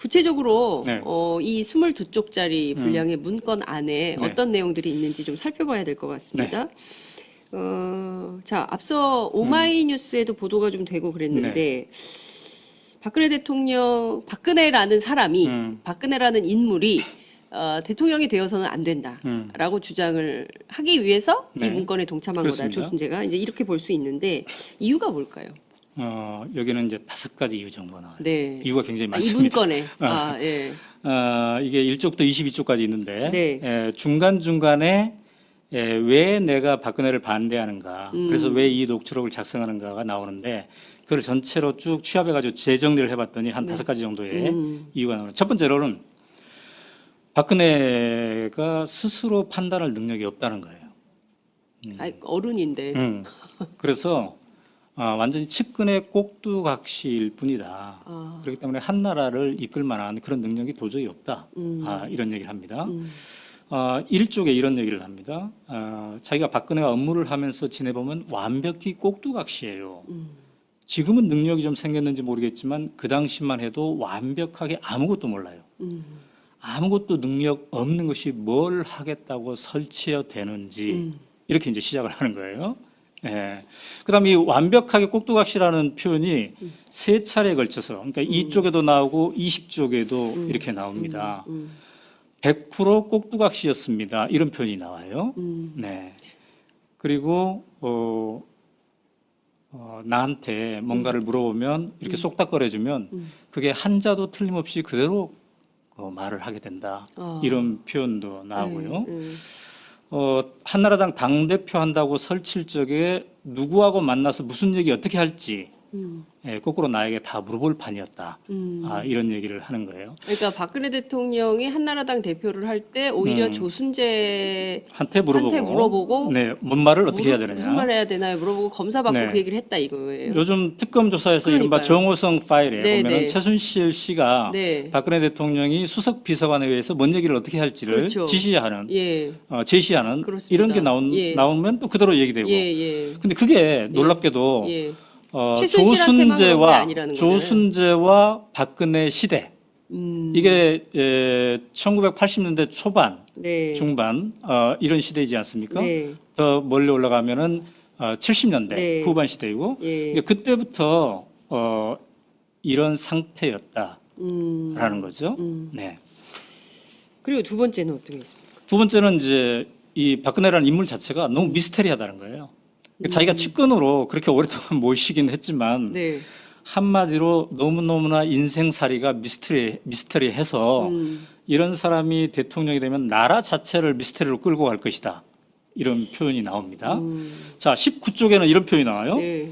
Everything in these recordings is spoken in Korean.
구체적으로 네. 이 22쪽짜리 분량의 문건 안에 네. 어떤 내용들이 있는지 좀 살펴봐야 될 것 같습니다. 자, 앞서 오마이뉴스에도 보도가 좀 되고 그랬는데 박근혜 대통령, 박근혜라는 사람이, 박근혜라는 인물이 대통령이 되어서는 안 된다라고 주장을 하기 위해서 이 네. 문건에 동참한 그렇습니다. 거다. 조순재가 이제 이렇게 볼 수 있는데 이유가 뭘까요? 여기는 이제 5가지 이유 정도가 나와요. 네. 이유가 굉장히 이 많습니다. 문건에. 예. 이게 1조부터 22조까지 있는데 네. 중간중간에 왜 내가 박근혜를 반대하는가, 그래서 왜 이 녹취록을 작성하는가가 나오는데 그걸 전체로 쭉 취합해가지고 재정리를 해봤더니 한 5가지 정도의 이유가 나오는. 첫 번째로는 박근혜가 스스로 판단할 능력이 없다는 거예요. 어른인데. 그래서 완전히 측근의 꼭두각시일 뿐이다. 그렇기 때문에 한 나라를 이끌 만한 그런 능력이 도저히 없다. 이런 얘기를 합니다. 1쪽에 이런 얘기를 합니다. 자기가 박근혜와 업무를 하면서 지내보면 완벽히 꼭두각시예요. 지금은 능력이 좀 생겼는지 모르겠지만 그 당시만 해도 완벽하게 아무것도 몰라요. 아무것도 능력 없는 것이 뭘 하겠다고 설치어 되는지 이렇게 이제 시작을 하는 거예요. 예. 그다음에 이 완벽하게 꼭두각시라는 표현이 3차례에 걸쳐서, 그러니까 2쪽에도 나오고 20쪽에도 이렇게 나옵니다. 100% 꼭두각시였습니다. 이런 표현이 나와요. 네. 그리고 나한테 뭔가를 물어보면 이렇게 쏙닥거려주면 그게 한자도 틀림없이 그대로 말을 하게 된다. 이런 표현도 나오고요. 한나라당 당대표 한다고 설칠 적에 누구하고 만나서 무슨 얘기 어떻게 할지 거꾸로 나에게 다 물어볼 판이었다. 이런 얘기를 하는 거예요. 그러니까 박근혜 대통령이 한나라당 대표를 할 때 오히려 조순재한테 물어보고 네, 뭔 말을 어떻게 해야 되느냐. 무슨 말 해야 되나요? 물어보고 검사받고 네. 그 얘기를 했다 이거예요. 요즘 특검 조사에서 이른바 그러니까요. 정호성 파일에 네, 보면 네. 최순실 씨가 네. 박근혜 대통령이 수석 비서관에 의해서 뭔 얘기를 어떻게 할지를 그렇죠. 지시하는, 예. 제시하는 그렇습니다. 이런 게 예. 나오면 또 그대로 얘기되고. 예. 근데 그게 놀랍게도 예. 최순실한테만 그런 게 아니라는 거잖아요. 조순재와 박근혜 시대 이게 1980년대 초반, 네. 중반 이런 시대이지 않습니까? 네. 더 멀리 올라가면은 70년대 네. 후반 시대이고 예. 그러니까 그때부터 이런 상태였다라는 거죠. 네. 그리고 두 번째는 어떤 게 있습니까? 두 번째는 이제 이 박근혜라는 인물 자체가 너무 미스테리하다는 거예요. 자기가 측근으로 그렇게 오랫동안 모시긴 했지만 네. 한마디로 너무너무나 인생살이가 미스터리해서 이런 사람이 대통령이 되면 나라 자체를 미스터리로 끌고 갈 것이다. 이런 표현이 나옵니다. 자, 19쪽에는 이런 표현이 나와요. 네.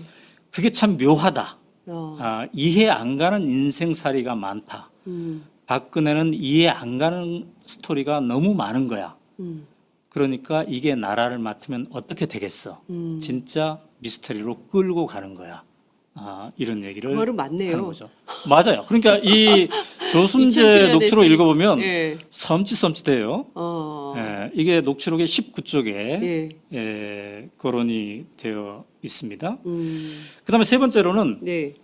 그게 참 묘하다. 어. 이해 안 가는 인생살이가 많다. 박근혜는 이해 안 가는 스토리가 너무 많은 거야. 그러니까 이게 나라를 맡으면 어떻게 되겠어? 진짜 미스터리로 끌고 가는 거야. 이런 얘기를 그 말은 맞네요. 하는 거죠. 맞아요. 그러니까 이 조순재 2007년에 녹취록 읽어보면 예. 섬찟해요. 이게 녹취록의 19쪽에 거론이 되어 있습니다. 그다음에 세 번째로는 네.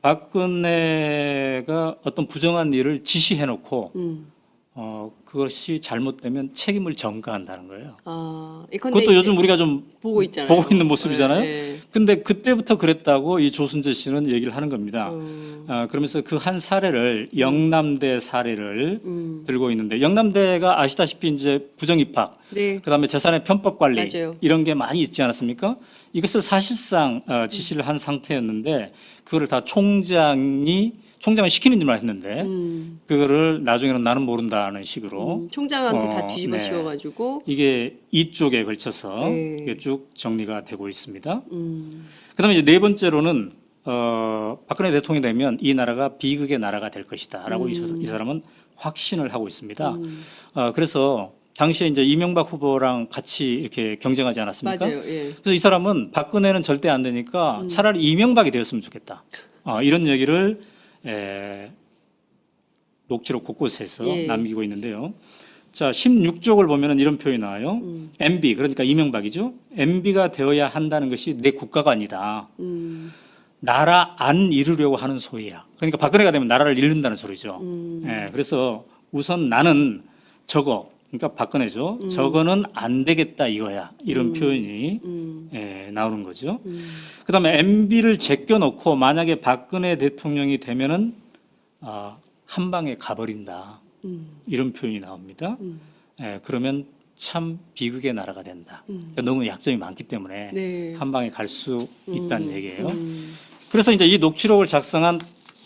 박근혜가 어떤 부정한 일을 지시해놓고 그것이 잘못되면 책임을 전가한다는 거예요. 그것도 요즘 우리가 좀 보고 있잖아요. 보고 있는 모습이잖아요. 네. 근데 그때부터 그랬다고 이 조순재 씨는 얘기를 하는 겁니다. 그러면서 그 한 사례를 영남대 사례를 들고 있는데 영남대가 아시다시피 이제 부정 입학, 네. 그다음에 재산의 편법 관리 맞아요. 이런 게 많이 있지 않았습니까? 이것을 사실상 지시를 한 상태였는데 그거를 다 총장을 시키는 일만 했는데 그거를 나중에는 나는 모른다는 식으로 총장한테 다 뒤집어 네. 씌워가지고 이게 이쪽에 걸쳐서 네. 이게 쭉 정리가 되고 있습니다. 그다음에 이제 네 번째로는 박근혜 대통령이 되면 이 나라가 비극의 나라가 될 것이다라고 이 사람은 확신을 하고 있습니다. 그래서 당시에 이제 이명박 후보랑 같이 이렇게 경쟁하지 않았습니까? 맞아요. 예. 그래서 이 사람은 박근혜는 절대 안 되니까 차라리 이명박이 되었으면 좋겠다. 이런 얘기를 녹취록 곳곳에서 남기고 있는데요. 자, 16쪽을 보면은 이런 표현이 나와요. MB, 그러니까 이명박이죠. MB가 되어야 한다는 것이 내 국가가 아니다. 나라 안 잃으려고 하는 소리야. 그러니까 박근혜가 되면 나라를 잃는다는 소리죠. 예, 그래서 우선 나는 저거, 그러니까 박근혜죠. 저거는 안 되겠다 이거야. 이런 표현이 예, 나오는 거죠. 그다음에 MB를 제껴놓고 만약에 박근혜 대통령이 되면은 한 방에 가버린다. 이런 표현이 나옵니다. 예, 그러면 참 비극의 나라가 된다. 그러니까 너무 약점이 많기 때문에 네. 한 방에 갈 수 있다는 얘기예요. 그래서 이제 이 녹취록을 작성한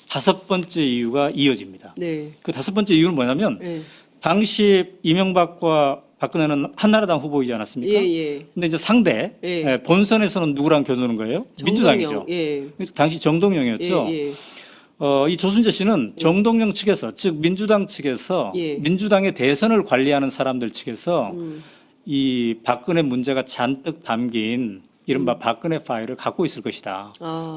5번째 이유가 이어집니다. 네. 그 5번째 이유는 뭐냐면 네. 당시 이명박과 박근혜는 한나라당 후보이지 않았습니까? 예, 예. 근데 이제 상대 예. 예, 본선에서는 누구랑 겨누는 거예요? 민주당이죠. 예. 그래서 당시 정동영이었죠. 예, 예. 이 조순재 씨는 정동영 측에서, 즉 민주당 측에서 예. 민주당의 대선을 관리하는 사람들 측에서 이 박근혜 문제가 잔뜩 담긴 이른바 박근혜 파일을 갖고 있을 것이다.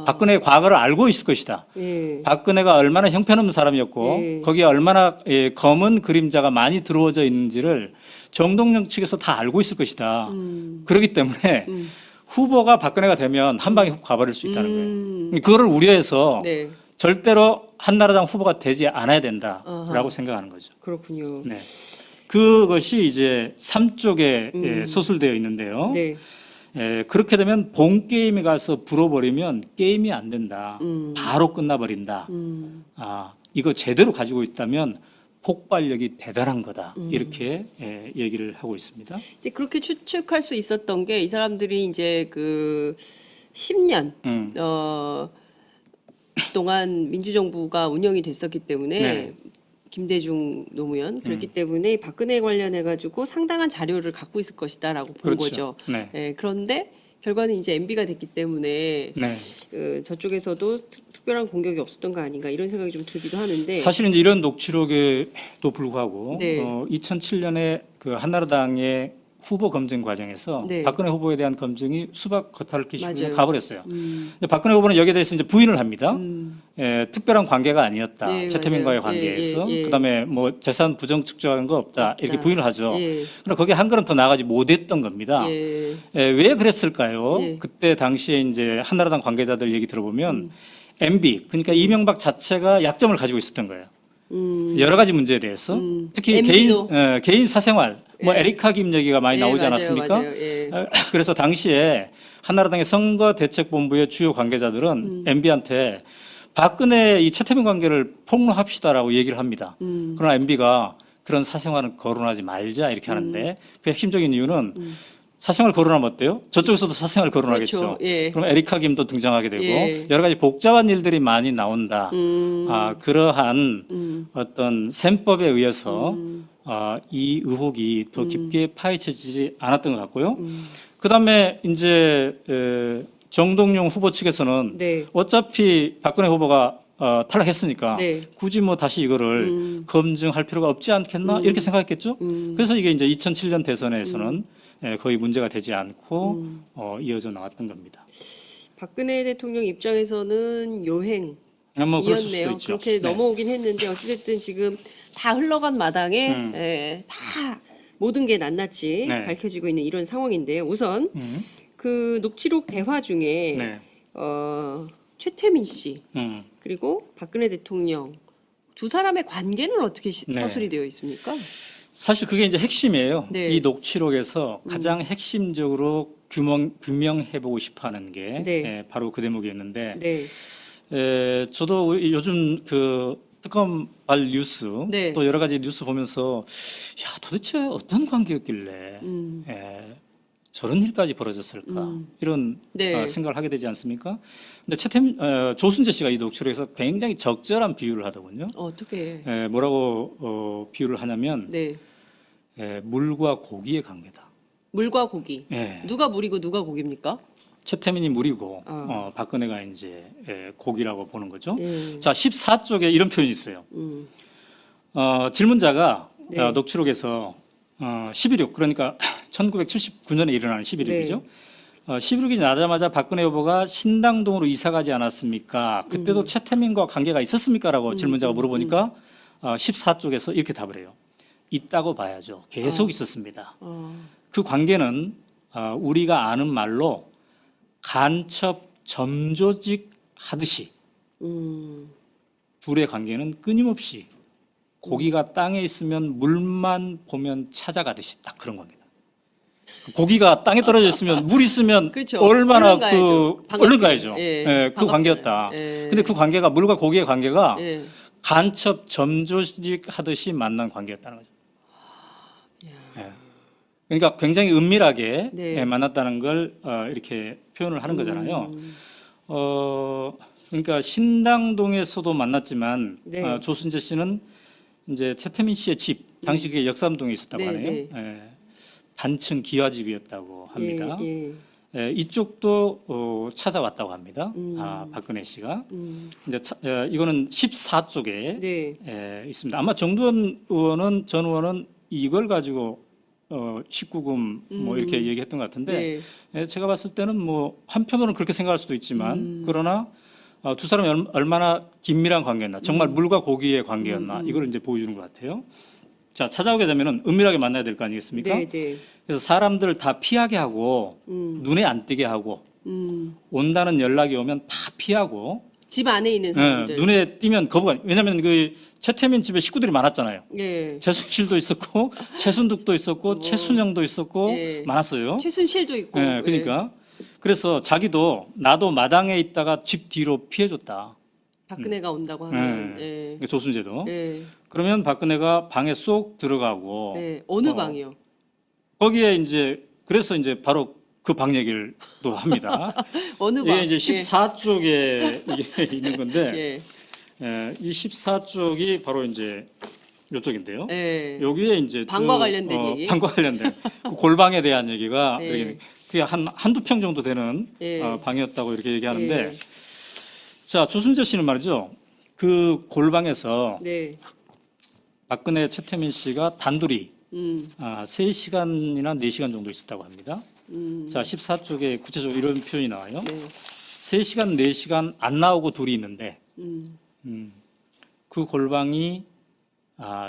박근혜의 과거를 알고 있을 것이다. 예. 박근혜가 얼마나 형편없는 사람이었고 예. 거기에 얼마나 검은 그림자가 많이 들어오져 있는지를 정동영 측에서 다 알고 있을 것이다. 그렇기 때문에 후보가 박근혜가 되면 한 방에 훅 가버릴 수 있다는 거예요. 그거를 우려해서 네. 절대로 한나라당 후보가 되지 않아야 된다라고 생각하는 거죠. 그렇군요. 네. 그것이 이제 3쪽에 소술되어 있는데요. 네. 그렇게 되면 본 게임에 가서 불어버리면 게임이 안 된다. 바로 끝나버린다. 이거 제대로 가지고 있다면 폭발력이 대단한 거다. 이렇게 얘기를 하고 있습니다. 근데 그렇게 추측할 수 있었던 게 이 사람들이 이제 그 10년 동안 민주정부가 운영이 됐었기 때문에 네. 김대중 노무현 그렇기 때문에 박근혜 관련해 가지고 상당한 자료를 갖고 있을 것이다라고 본 그렇죠. 거죠. 네. 그런데 결과는 이제 MB가 됐기 때문에 네. 저쪽에서도 특별한 공격이 없었던 거 아닌가 이런 생각이 좀 들기도 하는데 사실은 이제 이런 녹취록에도 불구하고 네. 2007년에 그 한나라당의 후보 검증 과정에서 네. 박근혜 후보에 대한 검증이 수박 겉핥기 맞아요. 식으로 가버렸어요. 근데 박근혜 후보는 여기에 대해서 이제 부인을 합니다. 특별한 관계가 아니었다. 네, 최태민과의 맞아요. 관계에서 예. 그다음에 뭐 재산 부정 측정한 거 없다. 이렇게 없다. 부인을 하죠. 예. 그러나 거기에 한 걸음 더 나가지 못했던 겁니다. 예. 왜 그랬을까요? 예. 그때 당시에 이제 한나라당 관계자들 얘기 들어보면 MB 그러니까 이명박 자체가 약점을 가지고 있었던 거예요. 여러 가지 문제에 대해서 특히 MB도. 개인 사생활 뭐 예. 에리카 김 얘기가 많이 예, 나오지 맞아요, 않았습니까? 맞아요. 예. 그래서 당시에 한나라당의 선거대책본부의 주요 관계자들은 MB한테 박근혜 이 최태민 관계를 폭로합시다라고 얘기를 합니다. 그러나 MB가 그런 사생활은 거론하지 말자 이렇게 하는데 그 핵심적인 이유는 사생활 거론하면 어때요? 저쪽에서도 사생활 거론하겠죠. 그렇죠. 예. 그럼 에리카 김도 등장하게 되고 예. 여러 가지 복잡한 일들이 많이 나온다. 그러한 어떤 셈법에 의해서 이 의혹이 더 깊게 파헤쳐지지 않았던 것 같고요. 그다음에 이제 정동영 후보 측에서는 네. 어차피 박근혜 후보가 탈락했으니까 네. 굳이 뭐 다시 이거를 검증할 필요가 없지 않겠나 이렇게 생각했겠죠. 그래서 이게 이제 2007년 대선에서는 거의 문제가 되지 않고 이어져 나왔던 겁니다. 박근혜 대통령 입장에서는 요행 뭐 그럴 수도 이었네요. 있죠. 그렇게 네. 넘어오긴 했는데 어찌됐든 지금 다 흘러간 마당에 다 모든 게 낱낱이 네. 밝혀지고 있는 이런 상황인데요. 우선 그 녹취록 대화 중에 네. 최태민 씨 음. 그리고 박근혜 대통령 두 사람의 관계는 어떻게 네. 서술이 되어 있습니까? 사실 그게 이제 핵심이에요. 네. 이 녹취록에서 가장 핵심적으로 규명해보고 싶어하는 게 네. 바로 그 대목이었는데 네. 저도 요즘 그 특검발 뉴스 네. 또 여러 가지 뉴스 보면서 야 도대체 어떤 관계였길래 저런 일까지 벌어졌을까 이런 네. 생각을 하게 되지 않습니까? 근데 조순재 씨가 이 녹취록에서 굉장히 적절한 비유를 하더군요. 어떻게? 뭐라고 비유를 하냐면 네. 물과 고기의 관계다. 물과 고기. 예. 누가 물이고 누가 고기입니까? 최태민이 물이고 박근혜가 이제 고기라고 보는 거죠. 예. 자 14쪽에 이런 표현이 있어요. 질문자가 네. 녹취록에서 11.6 그러니까 1979년에 일어나는 11.6이죠. 11.6이 나자마자 박근혜 후보가 신당동으로 이사 가지 않았습니까? 그때도 최태민과 관계가 있었습니까? 라고 질문자가 물어보니까 14쪽에서 이렇게 답을 해요. 있다고 봐야죠. 계속 있었습니다. 그 관계는 우리가 아는 말로 간첩 점조직 하듯이 음. 둘의 관계는 끊임없이 고기가 땅에 있으면 물만 보면 찾아가듯이 딱 그런 겁니다. 고기가 땅에 떨어져 있으면 물 있으면 그렇죠. 얼마나 얼른 가야죠. 얼른 가야죠. 예, 예, 그 관계였다. 반갑잖아요. 예. 근데 그 관계가 물과 고기의 관계가 예. 간첩 점조직 하듯이 만난 관계였다는 거죠. 예. 그러니까 굉장히 은밀하게 네. 예, 만났다는 걸 이렇게 표현을 하는 거잖아요. 그러니까 신당동에서도 만났지만 네. 조순재 씨는 이제 최태민 씨의 집 당시 그게 역삼동에 있었다고 네, 하네요. 네. 예. 단층 기와집이었다고 합니다. 예, 예. 예, 이쪽도 찾아왔다고 합니다. 박근혜 씨가 이제 이거는 14쪽에 네. 있습니다. 아마 정두원 의원은 전 의원은 이걸 가지고 19금 뭐 이렇게 얘기했던 것 같은데 네. 예, 제가 봤을 때는 뭐 한편으로는 그렇게 생각할 수도 있지만 그러나 두 사람이 얼마나 긴밀한 관계였나, 정말 물과 고기의 관계였나 이걸 이제 보여주는 것 같아요. 자, 찾아오게 되면은 은밀하게 만나야 될 거 아니겠습니까? 네, 네. 그래서 사람들 다 피하게 하고 눈에 안 띄게 하고 온다는 연락이 오면 다 피하고 집 안에 있는 예, 사람들. 눈에 띄면 거부가. 왜냐하면 그 최태민 집에 식구들이 많았잖아요. 예. 최순실도 있었고 최순득도 있었고 최순영도 있었고 예. 많았어요. 최순실도 있고. 예, 그러니까 그래서 자기도 나도 마당에 있다가 집 뒤로 피해줬다. 박근혜가 온다고 하면. 예. 조순재도. 예. 그러면 박근혜가 방에 쏙 들어가고 예. 어느 방이요? 거기에 이제 그래서 이제 바로 그 방 얘기를 또 합니다. 어느 방? 이게 이제 14쪽에 이게 있는 건데 예. 이 14쪽이 바로 이제 이쪽인데요. 예. 여기에 이제 방과 관련된 얘기? 방과 관련된 그 골방에 대한 얘기가 예. 이렇게 그게 한두 평 정도 되는 예. 방이었다고 이렇게 얘기하는데 예. 자, 조순재 씨는 말이죠. 그 골방에서 네. 박근혜 최태민 씨가 단둘이 3시간이나 4시간 정도 있었다고 합니다. 자, 14쪽에 구체적으로 이런 표현이 나와요. 네. 3시간, 4시간 안 나오고 둘이 있는데 그 골방이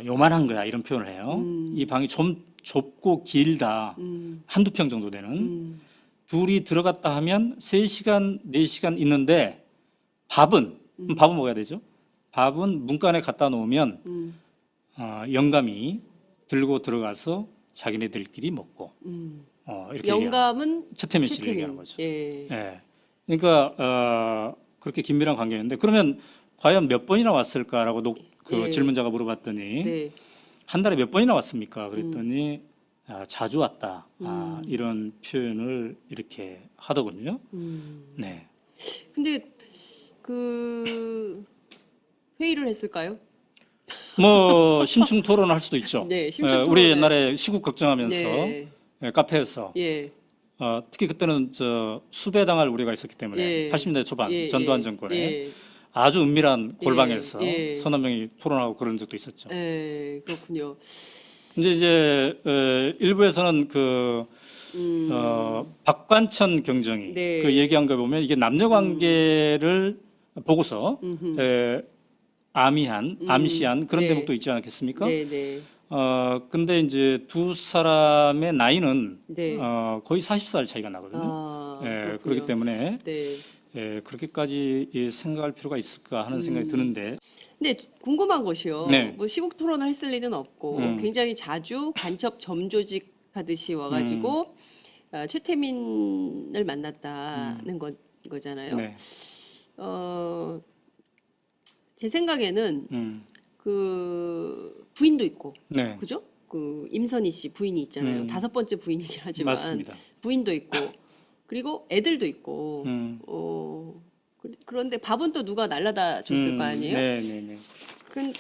요만한 거야 이런 표현을 해요. 이 방이 좀 좁고 길다. 한두 평 정도 되는. 둘이 들어갔다 하면 3시간, 4시간 있는데 밥은 먹어야 되죠. 밥은 문간에 갖다 놓으면 영감이 들고 들어가서 자기네들끼리 먹고 이렇게 영감은 최태민 씨를 얘기하는 거죠. 예. 예. 그러니까 그렇게 긴밀한 관계였는데 그러면 과연 몇 번이나 왔을까라고 그 예. 질문자가 물어봤더니 네. 한 달에 몇 번이나 왔습니까? 그랬더니 자주 왔다. 이런 표현을 이렇게 하더군요. 네. 근데 그 회의를 했을까요? 뭐 심층 토론을 할 수도 있죠. 네, 심층 우리 토론을. 옛날에 시국 걱정하면서 네. 카페에서 예. 특히 그때는 수배당할 우려가 있었기 때문에 예. 80년대 초반 예, 전두환 예. 정권에 예. 아주 은밀한 골방에서 예. 서너 명이 토론하고 그런 적도 있었죠. 예. 그렇군요. 이제 일부에서는 박관천 경정이 네. 그 얘기한 거 보면 이게 남녀 관계를 보고서 암시한 그런 네. 대목도 있지 않겠습니까? 네, 네. 근데 이제 두 사람의 나이는 네. 거의 40살 차이가 나거든요. 그렇군요. 그렇기 때문에 네. 그렇게까지 생각할 필요가 있을까 하는 생각이 드는데. 근데 궁금한 것이요. 네. 뭐 시국 토론을 했을 리는 없고 굉장히 자주 간첩 점조직 하듯이 와가지고 최태민을 만났다는 거잖아요. 네. 제 생각에는 그 부인도 있고, 네. 그죠? 그 임선희 씨 부인이 있잖아요. 5번째 부인이긴 하지만 맞습니다. 부인도 있고, 그리고 애들도 있고. 그런데 밥은 또 누가 날라다 줬을 거 아니에요? 네, 네, 네.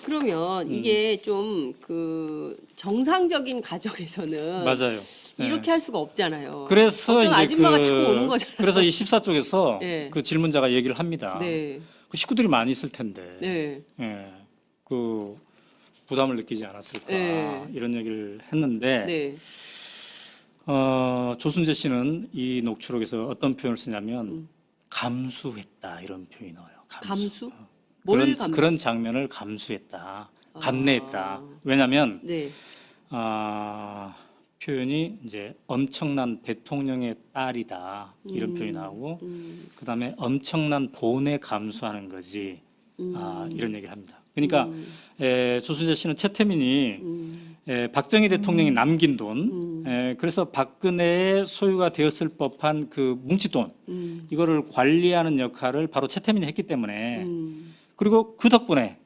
그러면 이게 좀 그 정상적인 가정에서는 맞아요. 이렇게 할 수가 없잖아요. 그래서 어떤 이제 아줌마가 자꾸 오는 거잖아요. 그래서 이 14쪽에서 네. 그 질문자가 얘기를 합니다. 네, 그 식구들이 많이 있을 텐데, 네, 그 부담을 느끼지 않았을까 네. 이런 얘기를 했는데, 네. 조순재 씨는 이 녹취록에서 어떤 표현을 쓰냐면 감수했다 이런 표현이 나와요. 감수? 뭘 감수? 그런 장면을 감수했다, 감내했다. 왜냐하면 네, 표현이 이제 엄청난 대통령의 딸이다 이런 표현이 나오고 그다음에 엄청난 돈에 감수하는 거지 이런 얘기를 합니다. 그러니까 조순재 씨는 최태민이 박정희 대통령이 남긴 돈, 그래서 박근혜의 소유가 되었을 법한 그 뭉칫돈 이거를 관리하는 역할을 바로 최태민이 했기 때문에 그리고 그 덕분에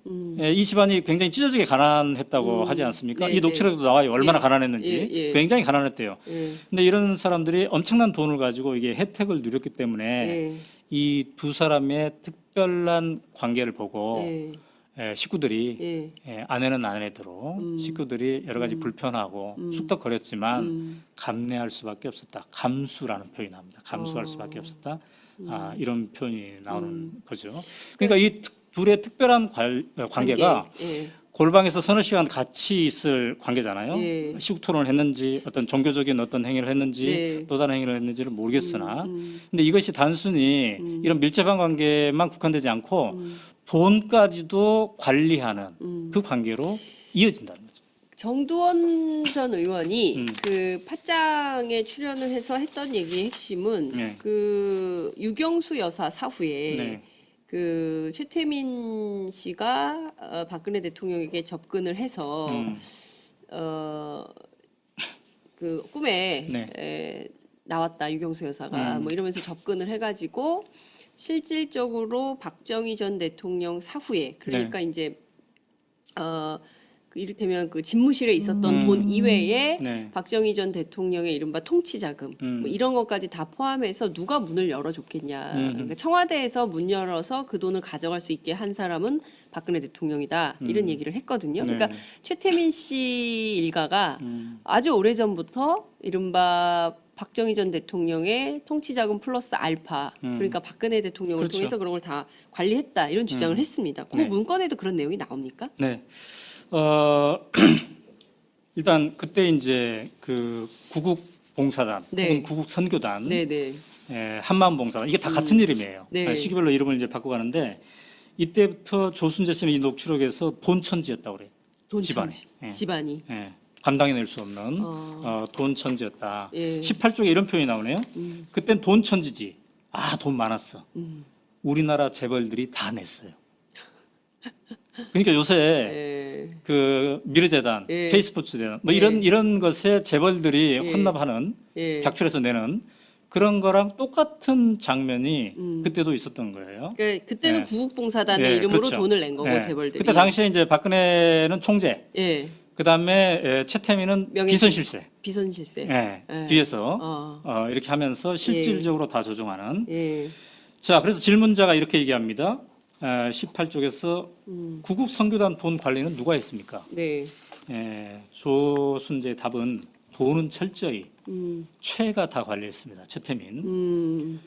이 집안이 굉장히 찢어지게 가난했다고 하지 않습니까? 네, 이 녹취록도 나와요. 얼마나 예. 가난했는지. 예, 예. 굉장히 가난했대요. 예. 근데 이런 사람들이 엄청난 돈을 가지고 이게 혜택을 누렸기 때문에 예. 이 두 사람의 특별한 관계를 보고 예. 식구들이 예. 아내는 아내대로 식구들이 여러 가지 불편하고 쑥덕거렸지만 감내할 수밖에 없었다. 감수라는 표현이 나옵니다. 감수할 수밖에 없었다. 이런 표현이 나오는 거죠. 그러니까 이 둘의 특별한 관계가 예. 골방에서 서너 시간 같이 있을 관계잖아요. 예. 시국 토론을 했는지 어떤 종교적인 어떤 행위를 했는지 네. 또 다른 행위를 했는지를 모르겠으나 근데 이것이 단순히 이런 밀접한 관계만 국한되지 않고 돈까지도 관리하는 그 관계로 이어진다는 거죠. 정두원 전 의원이 그 팟짱에 출연을 해서 했던 얘기의 핵심은 네. 그 유경수 여사 사후에 네. 그 최태민 씨가 박근혜 대통령에게 접근을 해서 그 꿈에 네. 나왔다 유경수 여사가 뭐 이러면서 접근을 해가지고 실질적으로 박정희 전 대통령 사후에 그러니까 이제 그 이를테면 그 집무실에 있었던 돈 이외에 네. 박정희 전 대통령의 이른바 통치자금 뭐 이런 것까지 다 포함해서 누가 문을 열어줬겠냐. 그러니까 청와대에서 문 열어서 그 돈을 가져갈 수 있게 한 사람은 박근혜 대통령이다. 이런 얘기를 했거든요. 네. 그러니까 최태민 씨 일가가 아주 오래전부터 이른바 박정희 전 대통령의 통치자금 플러스 알파 그러니까 박근혜 대통령을 그렇죠. 통해서 그런 걸 다 관리했다. 이런 주장을 했습니다. 그 네. 문건에도 그런 내용이 나옵니까? 네. 일단 그때 이제 그 구국 봉사단 네. 혹은 구국 선교단, 네네. 한마음 봉사단 이게 다 같은 이름이에요. 네. 시기별로 이름을 이제 바꿔가는데 이때부터 조순재 씨는 이 녹취록에서 돈천지였다고 그래요. 집안이. 돈천지. 집안이. 감당해낼 수 없는 돈천지였다. 예. 18쪽에 이런 표현이 나오네요. 그땐 돈천지지. 돈 많았어. 우리나라 재벌들이 다 냈어요. 그러니까 요새 예. 그 미르재단, 예. K스포츠재단 뭐 예. 이런 것에 재벌들이 예. 혼납하는 예. 객출해서 내는 그런 거랑 똑같은 장면이 그때도 있었던 거예요. 그러니까 그때는 예. 구국봉사단의 예, 이름으로 그렇죠. 돈을 낸 거고 예. 재벌들이. 그때 당시에 이제 박근혜는 총재, 예. 그다음에 최태민은 명예- 비선실세. 비선실세. 예. 뒤에서 어. 이렇게 하면서 실질적으로 다 조종하는. 예. 자, 그래서 질문자가 이렇게 얘기합니다. 18쪽에서 구국 선교단 돈 관리는 누가 했습니까? 네. 조순재의 답은 돈은 철저히 최가 다 관리했습니다. 최태민.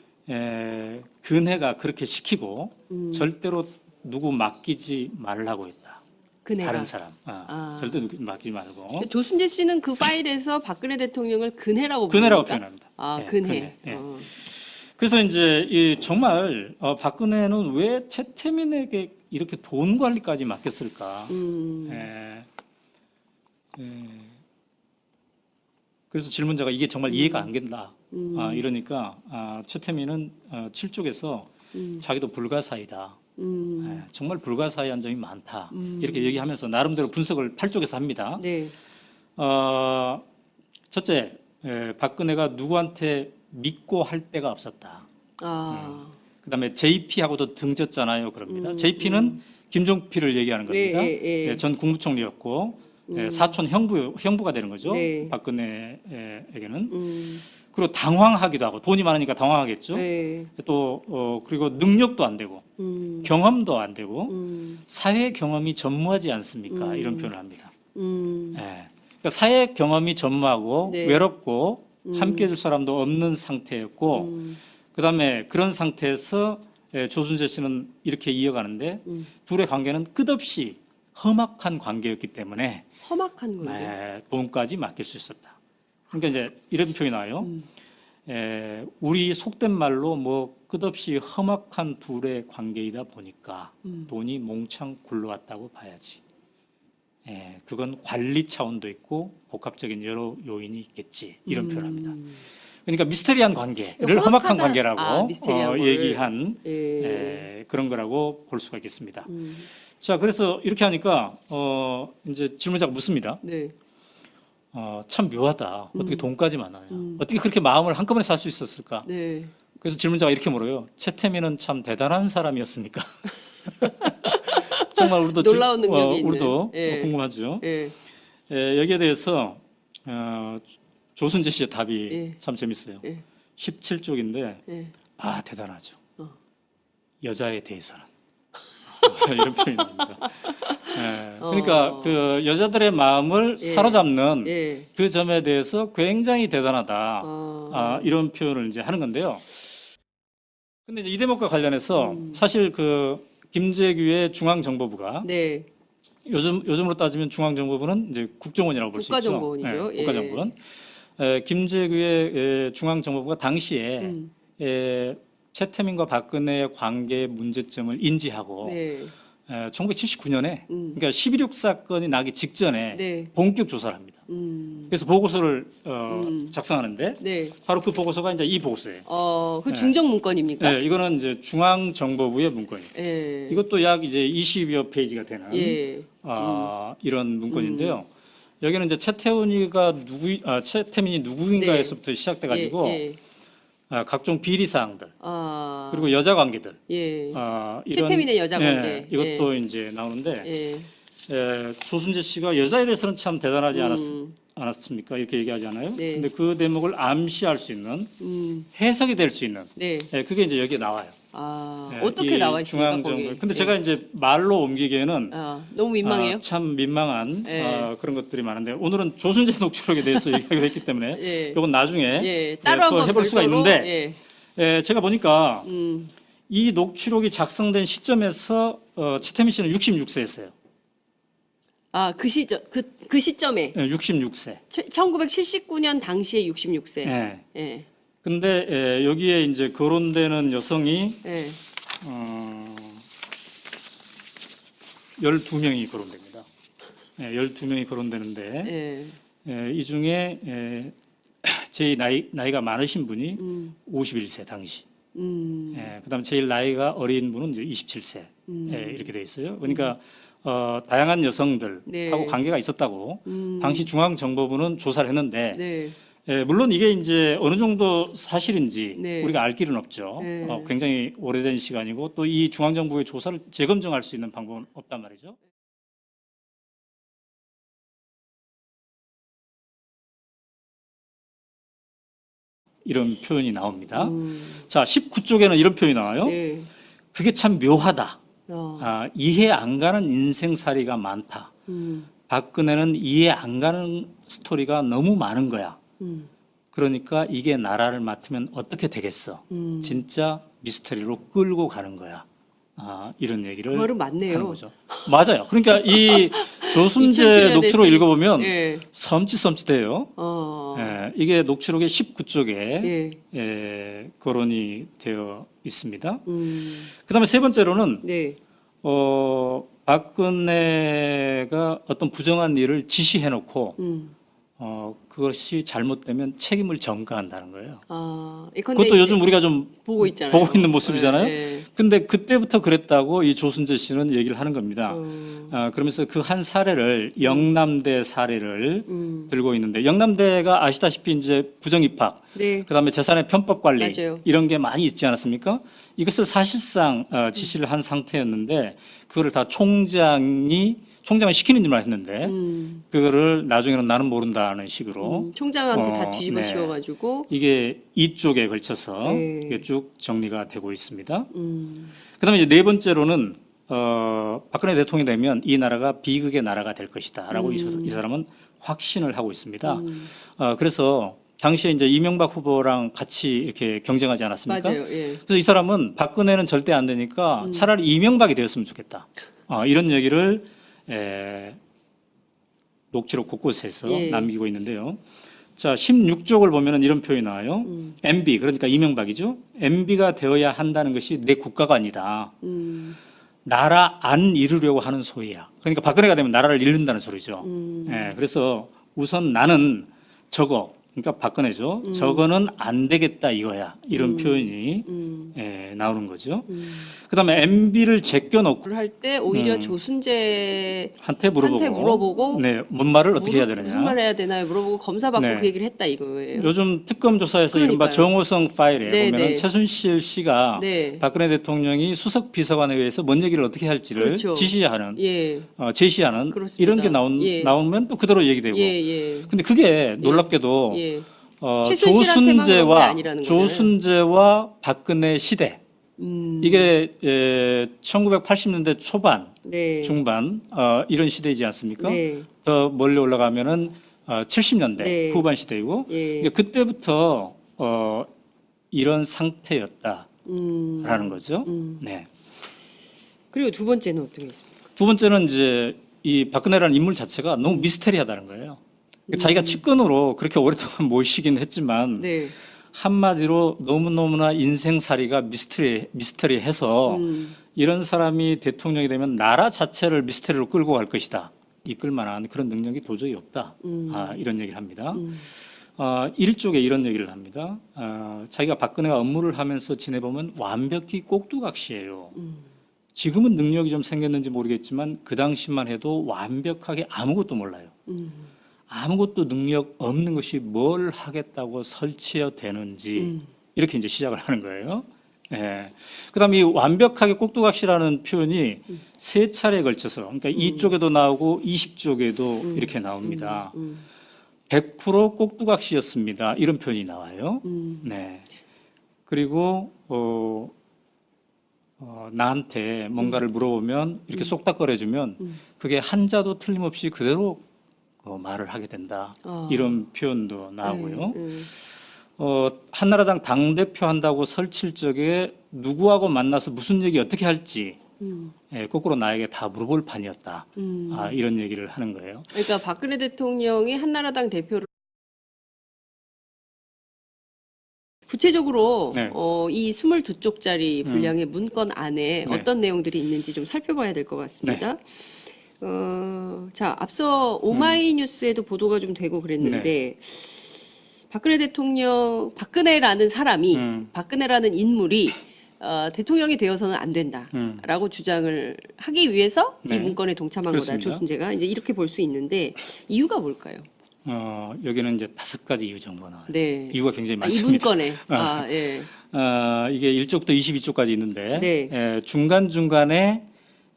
근혜가 그렇게 시키고 절대로 누구 맡기지 말라고 했다. 그네가. 다른 사람. 절대 누구 맡기지 말고. 조순재 씨는 그 파일에서 박근혜 대통령을 근혜라고 근혜라고 부릅니까? 표현합니다. 아, 예, 근혜. 예. 그래서 이제 정말 박근혜는 왜 최태민에게 이렇게 돈 관리까지 맡겼을까? 그래서 질문자가 이게 정말 이해가 안 된다. 이러니까 최태민은 7쪽에서 자기도 불가사의다. 정말 불가사의한 점이 많다. 이렇게 얘기하면서 나름대로 분석을 8쪽에서 합니다. 네. 첫째, 박근혜가 누구한테 믿고 할 데가 없었다. 그다음에 JP하고도 등졌잖아요. 그럽니다. JP는 김종필을 얘기하는 겁니다. 예. 전 국무총리였고 사촌 형부가 되는 거죠. 네. 박근혜에게는. 그리고 당황하기도 하고 돈이 많으니까 당황하겠죠. 네. 또 그리고 능력도 안 되고 경험도 안 되고 사회 경험이 전무하지 않습니까? 이런 표현을 합니다. 그러니까 사회 경험이 전무하고 네. 외롭고 함께 해줄 사람도 없는 상태였고 그다음에 그런 상태에서 조순재 씨는 이렇게 이어가는데 둘의 관계는 끝없이 험악한 관계였기 때문에 험악한 관계. 돈까지 맡길 수 있었다. 그러니까 이제 이런 표현이 나와요. 우리 속된 말로 뭐 끝없이 험악한 둘의 관계이다 보니까 돈이 몽창 굴러왔다고 봐야지. 그건 관리 차원도 있고 복합적인 여러 요인이 있겠지 이런 표현합니다. 그러니까 미스테리한 관계를 험악한 관계라고 미스테리한 얘기한 그런 거라고 볼 수가 있겠습니다. 자, 그래서 이렇게 하니까 이제 질문자가 묻습니다. 네. 참 묘하다. 어떻게 돈까지 많아요? 어떻게 그렇게 마음을 한꺼번에 살 수 있었을까? 네. 그래서 질문자가 이렇게 물어요. 최태민은 참 대단한 사람이었습니까? 정말 우리도 놀라운 능력이 있는. 우리도 예. 궁금하죠. 예. 여기에 대해서 조순재 씨의 답이 예. 참 재밌어요. 예. 17쪽인데 예. 대단하죠. 여자에 대해서는 이런 표현이 나옵니다. 그러니까 그 여자들의 마음을 사로잡는 예. 그 점에 대해서 굉장히 대단하다. 이런 표현을 이제 하는 건데요. 근데 이제 이 대목과 관련해서 사실 그 김재규의 중앙정보부가 네. 요즘으로 따지면 중앙정보부는 이제 국정원이라고 볼 수 있죠. 국가정보원이죠. 예. 국가정보원. 김재규의 중앙정보부가 당시에 최태민과 박근혜의 관계 문제점을 인지하고 네. 1979년에 그러니까 11.6 사건이 나기 직전에 네. 본격 조사를 합니다. 그래서 보고서를 작성하는데 네. 바로 그 보고서가 이제 이 보고서예요. 그 중정 문건입니까? 네, 이거는 이제 중앙정보부의 문건이에요. 예. 이것도 약 이제 20여 페이지가 되는 예. 이런 문건인데요. 여기는 이제 최태민이 누구인가에서부터 시작돼 가지고 예. 각종 비리 사항들 그리고 여자 관계들 예. 이런 최태민의 여자 관계. 이것도 이제 나오는데 예. 조순재 씨가 여자에 대해서는 참 대단하지 않았습니까? 이렇게 얘기하잖아요. 네. 근데 그 대목을 암시할 수 있는 해석이 될 수 있는 네. 그게 이제 여기에 나와요. 어떻게 나와 있습니까? 중앙정보. 거기? 근데 제가 이제 말로 옮기기에는 너무 민망해요. 참 민망한 그런 것들이 많은데 오늘은 조순재 녹취록에 대해서 얘기하기로 했기 때문에 예. 이건 나중에 예. 따로 한번 해볼 수가 별도로, 있는데 제가 보니까 음. 이 녹취록이 작성된 시점에서 최태민 씨는 66세였어요. 그 시점 그 시점에 66세. 1979년 당시에 66세. 예. 예. 근데 여기에 이제 거론되는 여성이 예. 12명이 거론됩니다. 12명이 거론되는데 이 중에 제일 나이가 많으신 분이 51세 당시. 그다음에 제일 나이가 어린 분은 이제 27세. 이렇게 돼 있어요. 그러니까 다양한 여성들하고 네. 관계가 있었다고 당시 중앙정보부는 조사를 했는데 네. 물론 이게 이제 어느 정도 사실인지 네. 우리가 알 길은 없죠. 네. 굉장히 오래된 시간이고 또 이 중앙정부의 조사를 재검증할 수 있는 방법은 없단 말이죠. 이런 표현이 나옵니다. 자, 19쪽에는 이런 표현이 나와요. 네. 그게 참 묘하다. 어. 이해 안 가는 인생살이가 많다. 박근혜는 이해 안 가는 스토리가 너무 많은 거야. 그러니까 이게 나라를 맡으면 어떻게 되겠어? 진짜 미스터리로 끌고 가는 거야. 이런 얘기를 그 말은 맞네요. 하는 거죠. 맞아요. 그러니까 이 2007 조순재 년에 녹취록 읽어보면 예. 섬찟섬찟해요. 이게 녹취록의 19쪽에 예. 거론이 되어 있습니다. 그다음에 세 번째로는 네. 박근혜가 어떤 부정한 일을 지시해놓고 그것이 잘못되면 책임을 전가한다는 거예요. 그것도 요즘 우리가 좀 보고 있잖아요. 보고 있는 모습이잖아요. 네. 근데 그때부터 그랬다고 이 조순재 씨는 얘기를 하는 겁니다. 그러면서 그 한 사례를 영남대 사례를 들고 있는데 영남대가 아시다시피 이제 부정 입학, 네. 그다음에 재산의 편법 관리 맞아요. 이런 게 많이 있지 않았습니까? 이것을 사실상 지시를 한 상태였는데 그거를 다 총장이 시키는 일만 했는데 그거를 나중에는 나는 모른다는 식으로 총장한테 다 뒤집어 네. 씌워가지고 이게 이쪽에 걸쳐서 네. 이게 쭉 정리가 되고 있습니다. 그다음에 이제 네 번째로는 박근혜 대통령이 되면 이 나라가 비극의 나라가 될 것이다라고 이 사람은 확신을 하고 있습니다. 그래서 당시에 이제 이명박 후보랑 같이 이렇게 경쟁하지 않았습니까? 맞아요. 예. 그래서 이 사람은 박근혜는 절대 안 되니까 차라리 이명박이 되었으면 좋겠다. 이런 얘기를 녹취록 곳곳에서 예. 남기고 있는데요. 자, 16쪽을 보면은 이런 표현이 나와요. MB, 그러니까 이명박이죠. MB가 되어야 한다는 것이 내 국가가 아니다. 나라 안 잃으려고 하는 소리야. 그러니까 박근혜가 되면 나라를 잃는다는 소리죠. 예, 그래서 우선 나는 저거, 그러니까 박근혜죠. 저거는 안 되겠다 이거야. 이런 표현이 예, 나오는 거죠. 그다음에 MB를 제껴놓고 할 때 오히려 조순재 한테 물어보고 네, 뭔 말을 어떻게 해야 되느냐. 무슨 말 해야 되나요? 물어보고 검사 받고 네. 그 얘기를 했다 이거예요. 요즘 특검 조사에서 이른바 그러니까요. 정호성 파일에 네, 보면은 네. 최순실 씨가 네. 박근혜 대통령이 수석 비서관에 의해서 뭔 얘기를 어떻게 할지를 그렇죠. 지시하는 예. 제시하는 그렇습니다. 이런 게 예. 나오면 또 그대로 얘기되고. 예, 예. 근데 그게 놀랍게도 예. 최순실한테만 그런 게 아니라는 거잖아요. 조순재와 박근혜 시대 이게 1980년대 초반, 네. 중반 이런 시대이지 않습니까? 네. 더 멀리 올라가면은 70년대 네. 후반 시대이고 예. 이제 그때부터 이런 상태였다라는 거죠. 네. 그리고 두 번째는 어떻게 했습니까? 두 번째는 이제 이 박근혜라는 인물 자체가 너무 미스테리하다는 거예요. 자기가 측근으로 그렇게 오랫동안 모시긴 했지만 네. 한마디로 너무너무나 인생살이가 미스터리해서 이런 사람이 대통령이 되면 나라 자체를 미스터리로 끌고 갈 것이다. 이끌 만한 그런 능력이 도저히 없다. 이런 얘기를 합니다. 일종의 이런 얘기를 합니다. 자기가 박근혜와 업무를 하면서 지내보면 완벽히 꼭두각시예요. 지금은 능력이 좀 생겼는지 모르겠지만 그 당시만 해도 완벽하게 아무것도 몰라요. 아무것도 능력 없는 것이 뭘 하겠다고 설치어 되는지 이렇게 이제 시작을 하는 거예요. 예. 그다음에 이 완벽하게 꼭두각시라는 표현이 세 차례에 걸쳐서 그러니까 이쪽에도 나오고 20쪽에도 이렇게 나옵니다. 100% 꼭두각시였습니다. 이런 표현이 나와요. 네. 그리고 나한테 뭔가를 물어보면 이렇게 쏙닥거려주면 그게 한자도 틀림없이 그대로 말을 하게 된다. 이런 표현도 나오고요. 한나라당 당대표 한다고 설칠 적에 누구하고 만나서 무슨 얘기 어떻게 할지 거꾸로 나에게 다 물어볼 판이었다. 이런 얘기를 하는 거예요. 그러니까 박근혜 대통령이 한나라당 대표를 구체적으로 네. 이 22쪽짜리 분량의 문건 안에 네. 어떤 내용들이 있는지 좀 살펴봐야 될 것 같습니다. 자, 앞서 오마이뉴스에도 보도가 좀 되고 그랬는데 박근혜 대통령, 박근혜라는 사람이, 박근혜라는 인물이 대통령이 되어서는 안 된다라고 주장을 하기 위해서 이 네. 문건에 동참한 그렇습니다. 거다. 조순재가 이제 이렇게 볼 수 있는데 이유가 뭘까요? 여기는 이제 5가지 이유 정도 나와요. 네. 이유가 굉장히 이 많습니다. 문건에. 예. 이게 1쪽부터 22쪽까지 있는데 네. 중간중간에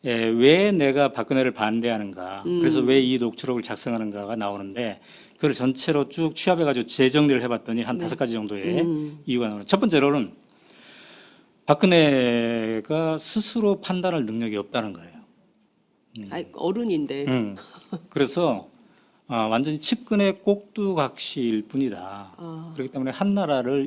왜 내가 박근혜를 반대하는가, 그래서 왜 이 녹취록을 작성하는가가 나오는데 그걸 전체로 쭉 취합해가지고 재정리를 해봤더니 한 5가지 정도의 이유가 나오는. 첫 번째로는 박근혜가 스스로 판단할 능력이 없다는 거예요. 어른인데. 그래서 완전히 측근의 꼭두각시일 뿐이다. 그렇기 때문에 한나라를